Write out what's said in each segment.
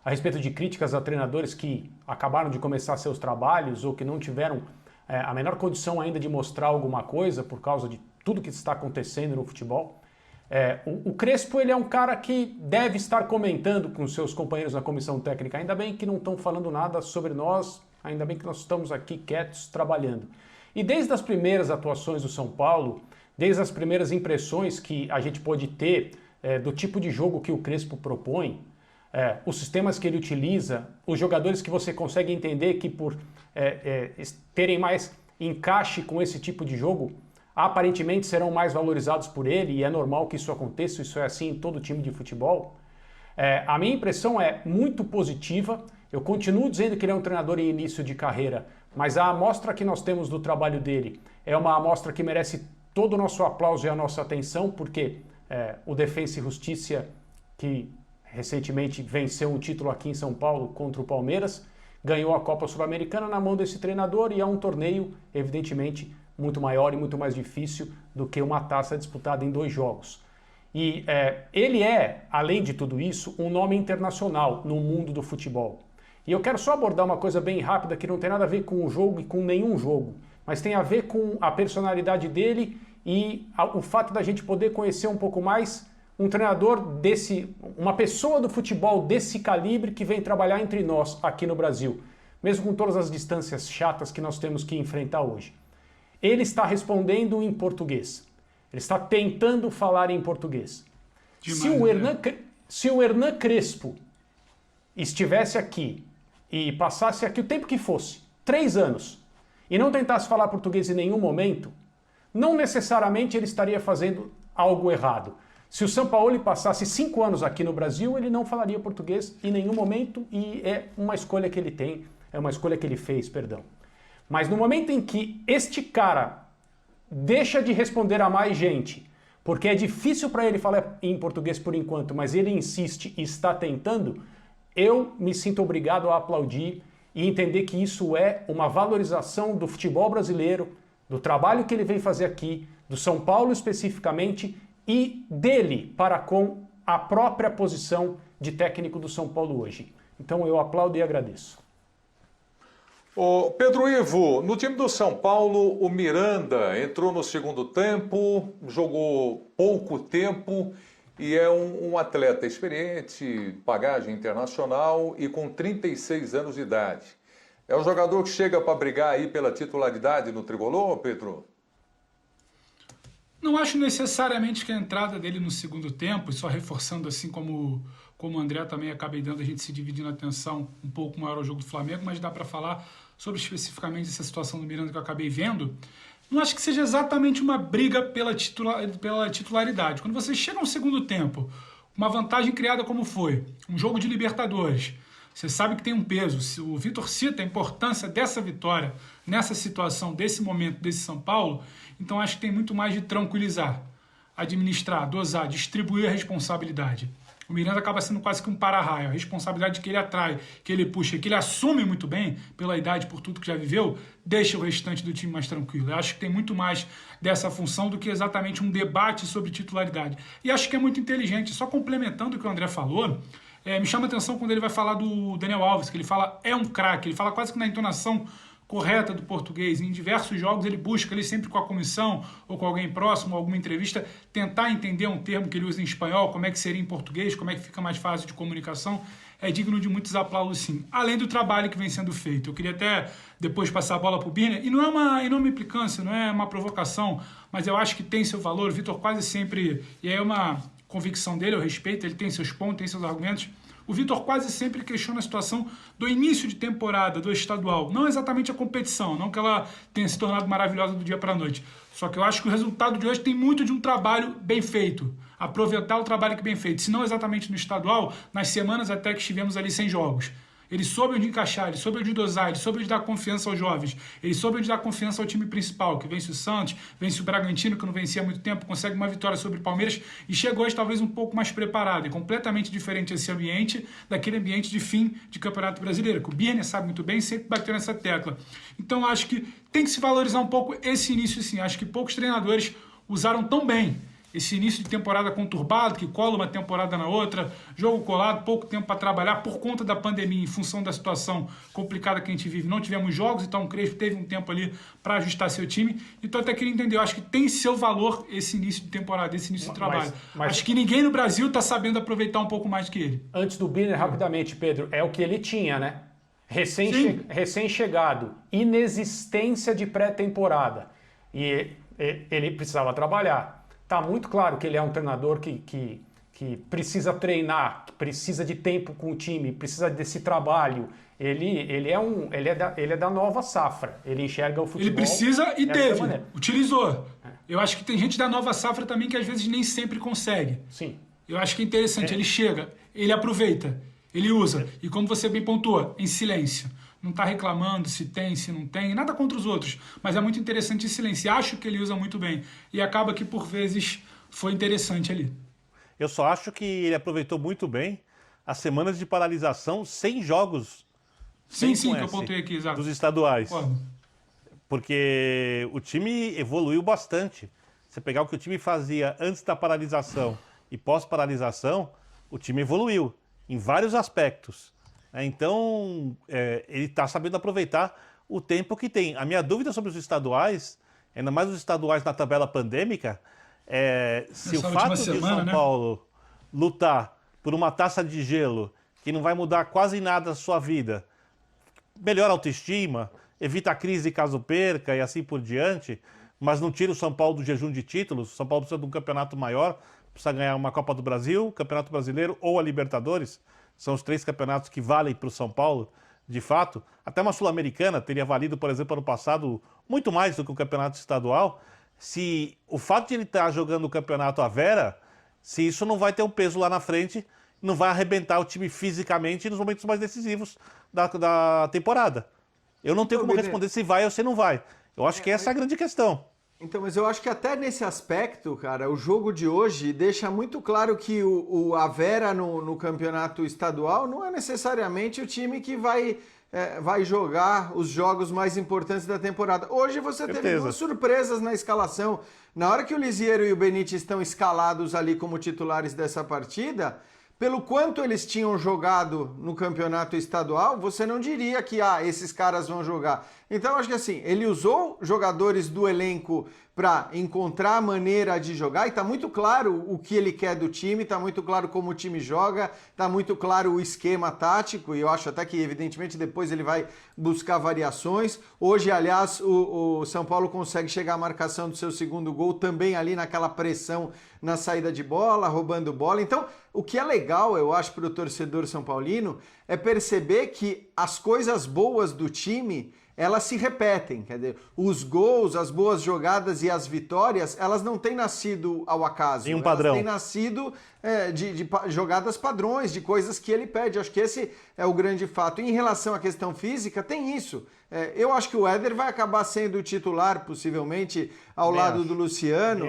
a respeito de críticas a treinadores que acabaram de começar seus trabalhos ou que não tiveram a menor condição ainda de mostrar alguma coisa por causa de tudo que está acontecendo no futebol. O Crespo, ele é um cara que deve estar comentando com seus companheiros na comissão técnica. Ainda bem que não estão falando nada sobre nós, ainda bem que nós estamos aqui quietos trabalhando. E desde as primeiras atuações do São Paulo, desde as primeiras impressões que a gente pode ter do tipo de jogo que o Crespo propõe, os sistemas que ele utiliza, os jogadores que você consegue entender que por terem mais encaixe com esse tipo de jogo, aparentemente serão mais valorizados por ele, e é normal que isso aconteça, isso é assim em todo time de futebol. A minha impressão é muito positiva. Eu continuo dizendo que ele é um treinador em início de carreira, mas a amostra que nós temos do trabalho dele é uma amostra que merece todo o nosso aplauso e a nossa atenção, porque o Defensa e Justiça, que recentemente venceu um título aqui em São Paulo contra o Palmeiras, ganhou a Copa Sul-Americana na mão desse treinador, e é um torneio, evidentemente, muito maior e muito mais difícil do que uma taça disputada em 2 jogos. E ele é, além de tudo isso, um nome internacional no mundo do futebol. E eu quero só abordar uma coisa bem rápida que não tem nada a ver com o jogo e com nenhum jogo, mas tem a ver com a personalidade dele e o fato da gente poder conhecer um pouco mais um treinador uma pessoa do futebol desse calibre que vem trabalhar entre nós aqui no Brasil, mesmo com todas as distâncias chatas que nós temos que enfrentar hoje. Ele está respondendo em português. Ele está tentando falar em português. Se o Hernan Crespo estivesse aqui e passasse aqui o tempo que fosse, 3 anos, e não tentasse falar português em nenhum momento, não necessariamente ele estaria fazendo algo errado. Se o Sampaoli passasse 5 anos aqui no Brasil, ele não falaria português em nenhum momento, e é uma escolha que ele tem, é uma escolha que ele fez, perdão. Mas no momento em que este cara deixa de responder a mais gente, porque é difícil para ele falar em português por enquanto, mas ele insiste e está tentando, eu me sinto obrigado a aplaudir e entender que isso é uma valorização do futebol brasileiro, do trabalho que ele vem fazer aqui, do São Paulo especificamente, e dele para com a própria posição de técnico do São Paulo hoje. Então eu aplaudo e agradeço. Ô Pedro Ivo, no time do São Paulo, o Miranda entrou no segundo tempo, jogou pouco tempo e é um atleta experiente, bagagem internacional e com 36 anos de idade. É um jogador que chega para brigar aí pela titularidade no Tricolor, Pedro? Não acho necessariamente que a entrada dele no segundo tempo, só reforçando assim como o André também acabei dando, a gente se dividindo a atenção um pouco maior ao jogo do Flamengo, mas dá para falar sobre especificamente essa situação do Miranda que eu acabei vendo. Não acho que seja exatamente uma briga pela titularidade. Quando você chega no segundo tempo, uma vantagem criada como foi, um jogo de Libertadores, você sabe que tem um peso. O Vitor cita a importância dessa vitória, nessa situação, desse momento, desse São Paulo, então acho que tem muito mais de tranquilizar, administrar, dosar, distribuir a responsabilidade. O Miranda acaba sendo quase que um para-raio. A responsabilidade que ele atrai, que ele puxa, que ele assume muito bem, pela idade, por tudo que já viveu, deixa o restante do time mais tranquilo. Eu acho que tem muito mais dessa função do que exatamente um debate sobre titularidade. E acho que é muito inteligente. Só complementando o que o André falou, me chama a atenção quando ele vai falar do Daniel Alves, que ele fala é um craque, ele fala quase que na entonação correta do português. Em diversos jogos ele busca, ele sempre com a comissão ou com alguém próximo, alguma entrevista, tentar entender um termo que ele usa em espanhol, como é que seria em português, como é que fica mais fácil de comunicação. É digno de muitos aplausos, sim. Além do trabalho que vem sendo feito. Eu queria até depois passar a bola para o Birner, e não é uma implicância, não é uma provocação, mas eu acho que tem seu valor. O Vitor quase sempre, e é uma convicção dele, eu respeito, ele tem seus pontos, tem seus argumentos. O Vitor quase sempre questiona a situação do início de temporada, do estadual. Não exatamente a competição, não que ela tenha se tornado maravilhosa do dia para a noite. Só que eu acho que o resultado de hoje tem muito de um trabalho bem feito. Aproveitar o trabalho que é bem feito. Se não exatamente no estadual, nas semanas até que estivemos ali sem jogos. Ele soube onde encaixar, ele soube onde dosar, ele soube onde dar confiança aos jovens, ele soube onde dar confiança ao time principal, que vence o Santos, vence o Bragantino, que não vencia há muito tempo, consegue uma vitória sobre o Palmeiras e chegou hoje talvez um pouco mais preparado. E completamente diferente esse ambiente daquele ambiente de fim de Campeonato Brasileiro, que o Birner sabe muito bem, sempre bateu nessa tecla. Então acho que tem que se valorizar um pouco esse início, sim. Acho que poucos treinadores usaram tão bem esse início de temporada conturbado, que cola uma temporada na outra, jogo colado, pouco tempo para trabalhar por conta da pandemia, em função da situação complicada que a gente vive. Não tivemos jogos, então o Crespo teve um tempo ali para ajustar seu time. Então até queria entender, eu acho que tem seu valor esse início de temporada, esse início de trabalho. Acho que ninguém no Brasil está sabendo aproveitar um pouco mais que ele. Antes do Birner, rapidamente, Pedro, é o que ele tinha, né? Recém-chegado, inexistência de pré-temporada. E ele precisava trabalhar. Tá muito claro que ele é um treinador que precisa treinar, que precisa de tempo com o time, precisa desse trabalho. Ele é da nova safra. Ele enxerga o futebol. Ele precisa e teve, utilizou. Eu acho que tem gente da nova safra também que às vezes nem sempre consegue. Sim. Eu acho que é interessante. Ele chega, ele aproveita, ele usa. E como você bem pontuou, em silêncio. Não está reclamando se tem, se não tem, nada contra os outros, mas é muito interessante em silêncio. Acho que ele usa muito bem e acaba que por vezes foi interessante ali. Eu só acho que ele aproveitou muito bem as semanas de paralisação sem jogos. Sim, que eu pontuei aqui, exato. Dos estaduais. Concordo. Porque o time evoluiu bastante. Você pegar o que o time fazia antes da paralisação e pós-paralisação, o time evoluiu em vários aspectos. Então, ele está sabendo aproveitar o tempo que tem. A minha dúvida sobre os estaduais, ainda mais os estaduais na tabela pandêmica, se o fato de o São Paulo lutar por uma taça de gelo que não vai mudar quase nada a sua vida, melhora a autoestima, evita a crise caso perca e assim por diante, mas não tira o São Paulo do jejum de títulos. O São Paulo precisa de um campeonato maior, precisa ganhar uma Copa do Brasil, Campeonato Brasileiro ou a Libertadores. São os 3 campeonatos que valem para o São Paulo, de fato. Até uma Sul-Americana teria valido, por exemplo, ano passado, muito mais do que o campeonato estadual. Se o fato de ele estar jogando o campeonato à Vera, se isso não vai ter um peso lá na frente, não vai arrebentar o time fisicamente nos momentos mais decisivos da temporada. Eu não tenho como responder se vai ou se não vai. Eu acho que essa é a grande questão. Então, mas eu acho que até nesse aspecto, cara, o jogo de hoje deixa muito claro que a Vera no campeonato estadual não é necessariamente o time que vai jogar os jogos mais importantes da temporada. Hoje você teve 2 surpresas na escalação. Na hora que o Lisieiro e o Benítez estão escalados ali como titulares dessa partida, pelo quanto eles tinham jogado no campeonato estadual, você não diria que esses caras vão jogar. Então, acho que assim, ele usou jogadores do elenco para encontrar a maneira de jogar, e está muito claro o que ele quer do time, está muito claro como o time joga, está muito claro o esquema tático, e eu acho até que, evidentemente, depois ele vai buscar variações. Hoje, aliás, o São Paulo consegue chegar à marcação do seu segundo gol, também ali naquela pressão na saída de bola, roubando bola. Então, o que é legal, eu acho, para o torcedor são paulino, é perceber que as coisas boas do time, elas se repetem, quer dizer, os gols, as boas jogadas e as vitórias, elas não têm nascido ao acaso. Em um padrão. Elas têm nascido de jogadas padrões, de coisas que ele pede. Acho que esse é o grande fato. Em relação à questão física, tem isso. Eu acho que o Éder vai acabar sendo o titular, possivelmente, ao lado do Luciano.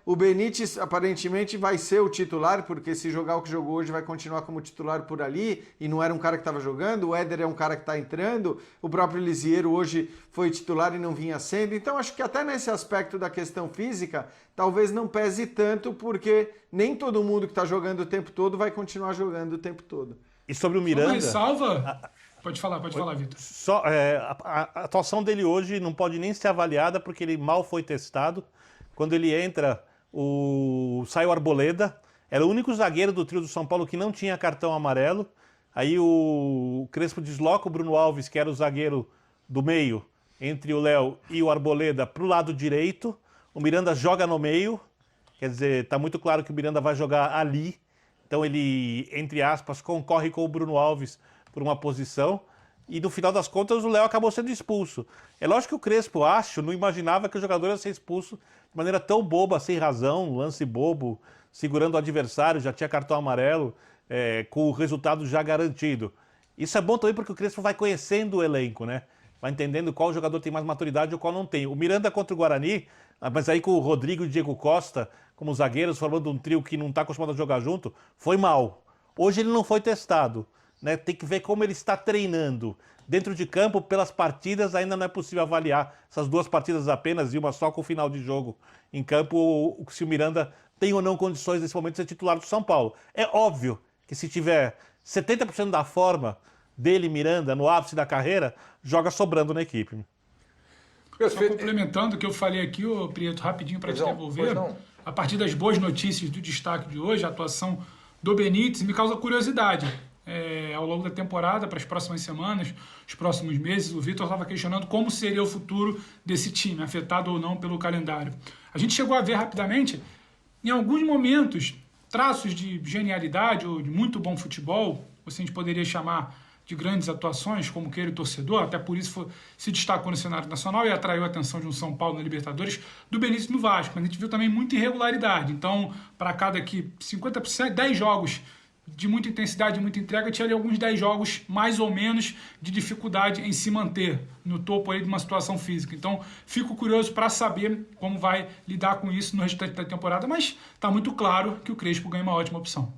O Benítez, aparentemente, vai ser o titular, porque se jogar o que jogou hoje, vai continuar como titular por ali, e não era um cara que estava jogando. O Éder é um cara que está entrando. O próprio Lisieiro hoje foi titular e não vinha sendo. Então, acho que até nesse aspecto da questão física, talvez não pese tanto, porque nem todo mundo que está jogando o tempo todo vai continuar jogando o tempo todo. E sobre o Miranda... Ressalva... Pode falar, Vitor. A atuação dele hoje não pode nem ser avaliada porque ele mal foi testado. Quando ele entra, sai o Arboleda. Era o único zagueiro do trio do São Paulo que não tinha cartão amarelo. Aí o Crespo desloca o Bruno Alves, que era o zagueiro do meio, entre o Léo e o Arboleda, para o lado direito. O Miranda joga no meio. Quer dizer, está muito claro que o Miranda vai jogar ali. Então ele, entre aspas, concorre com o Bruno Alves por uma posição, e no final das contas o Léo acabou sendo expulso. É lógico que o Crespo, não imaginava que o jogador ia ser expulso de maneira tão boba, sem razão, lance bobo, segurando o adversário, já tinha cartão amarelo, com o resultado já garantido. Isso é bom também porque o Crespo vai conhecendo o elenco, né? Vai entendendo qual jogador tem mais maturidade e qual não tem. O Miranda contra o Guarani, mas aí com o Rodrigo e o Diego Costa como zagueiros, formando um trio que não está acostumado a jogar junto, foi mal. Hoje ele não foi testado. Né, tem que ver como ele está treinando. Dentro de campo, pelas partidas, ainda não é possível avaliar essas 2 partidas apenas e uma só com o final de jogo em campo, se o Miranda tem ou não condições nesse momento de ser titular do São Paulo. É óbvio que se tiver 70% da forma dele, Miranda, no ápice da carreira, joga sobrando na equipe. Só complementando o que eu falei aqui, ô Prieto, rapidinho para te devolver. A partir das boas notícias do destaque de hoje, a atuação do Benítez me causa curiosidade. Ao longo da temporada, para as próximas semanas, os próximos meses, o Vitor estava questionando como seria o futuro desse time, afetado ou não pelo calendário. A gente chegou a ver rapidamente, em alguns momentos, traços de genialidade ou de muito bom futebol, ou se a gente poderia chamar de grandes atuações, como queira o torcedor, até por isso se destacou no cenário nacional e atraiu a atenção de um São Paulo na Libertadores, do Benítez no Vasco. Mas a gente viu também muita irregularidade. Então, para cada aqui 50%, 10 jogos de muita intensidade, de muita entrega, tinha ali alguns 10 jogos mais ou menos de dificuldade em se manter no topo aí de uma situação física. Então, fico curioso para saber como vai lidar com isso no restante da temporada, mas está muito claro que o Crespo ganha uma ótima opção.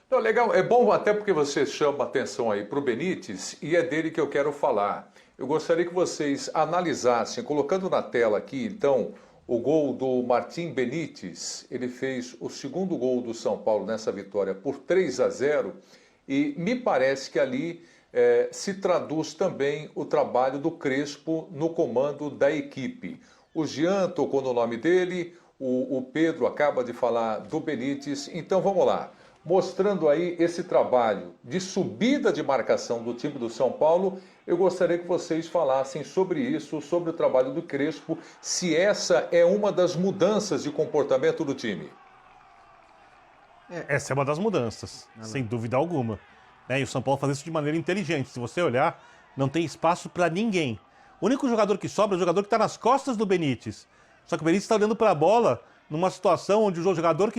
Não, legal, é bom até porque você chama atenção aí para o Benítez e é dele que eu quero falar. Eu gostaria que vocês analisassem, colocando na tela aqui, então, o gol do Martim Benítez. Ele fez o segundo gol do São Paulo nessa vitória por 3-0 e me parece que ali se traduz também o trabalho do Crespo no comando da equipe. O Jean tocou no nome dele, o Pedro acaba de falar do Benítez, então vamos lá. Mostrando aí esse trabalho de subida de marcação do time do São Paulo, eu gostaria que vocês falassem sobre isso, sobre o trabalho do Crespo, se essa é uma das mudanças de comportamento do time. Essa é uma das mudanças, sem dúvida alguma. E o São Paulo faz isso de maneira inteligente. Se você olhar, não tem espaço para ninguém. O único jogador que sobra é o jogador que está nas costas do Benítez. Só que o Benítez está olhando para a bola numa situação onde o jogador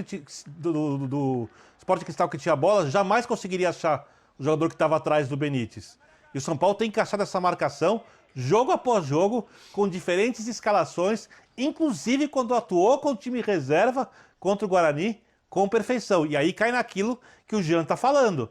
do Sport Cristal que tinha a bola jamais conseguiria achar o jogador que estava atrás do Benítez. E o São Paulo tem encaixado essa marcação jogo após jogo, com diferentes escalações, inclusive quando atuou com o time reserva contra o Guarani, com perfeição. E aí cai naquilo que o Jean está falando.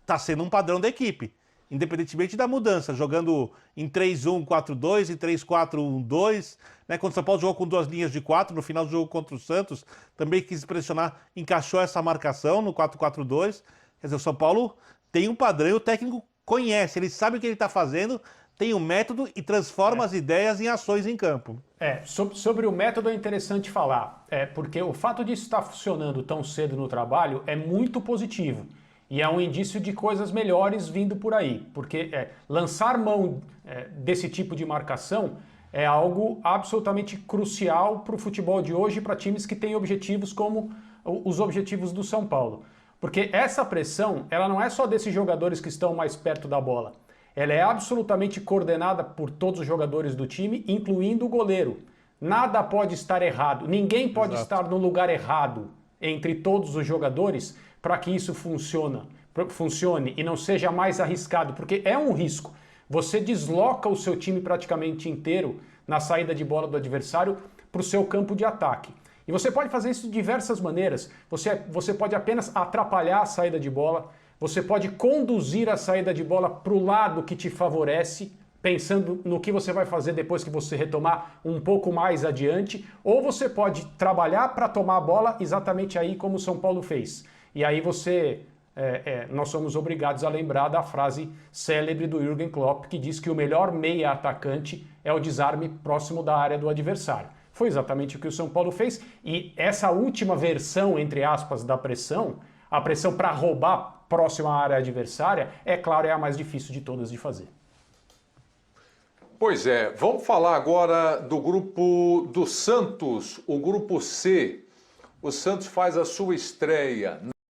Está sendo um padrão da equipe, independentemente da mudança, jogando em 3-1-4-2, em 3-4-1-2, né? Quando o São Paulo jogou com 2 linhas de 4, no final do jogo contra o Santos, também quis pressionar, encaixou essa marcação no 4-4-2. Quer dizer, o São Paulo tem um padrão e o técnico conhece, ele sabe o que ele está fazendo, tem um método e transforma as ideias em ações em campo. Sobre o método é interessante falar, porque o fato disso estar funcionando tão cedo no trabalho é muito positivo. E é um indício de coisas melhores vindo por aí, porque lançar mão desse tipo de marcação é algo absolutamente crucial para o futebol de hoje, para times que têm objetivos como os objetivos do São Paulo. Porque essa pressão, ela não é só desses jogadores que estão mais perto da bola, ela é absolutamente coordenada por todos os jogadores do time, incluindo o goleiro. Nada pode estar errado, ninguém pode estar no lugar errado entre todos os jogadores, para que isso funcione e não seja mais arriscado, porque é um risco. Você desloca o seu time praticamente inteiro na saída de bola do adversário para o seu campo de ataque. E você pode fazer isso de diversas maneiras. Você pode apenas atrapalhar a saída de bola, você pode conduzir a saída de bola para o lado que te favorece, pensando no que você vai fazer depois que você retomar um pouco mais adiante, ou você pode trabalhar para tomar a bola exatamente aí como o São Paulo fez. E aí nós somos obrigados a lembrar da frase célebre do Jürgen Klopp, que diz que o melhor meia atacante é o desarme próximo da área do adversário. Foi exatamente o que o São Paulo fez, e essa última versão, entre aspas, da pressão, a pressão para roubar próximo à área adversária, é claro, é a mais difícil de todas de fazer. Pois é, vamos falar agora do grupo do Santos, o grupo C. O Santos faz a sua estreia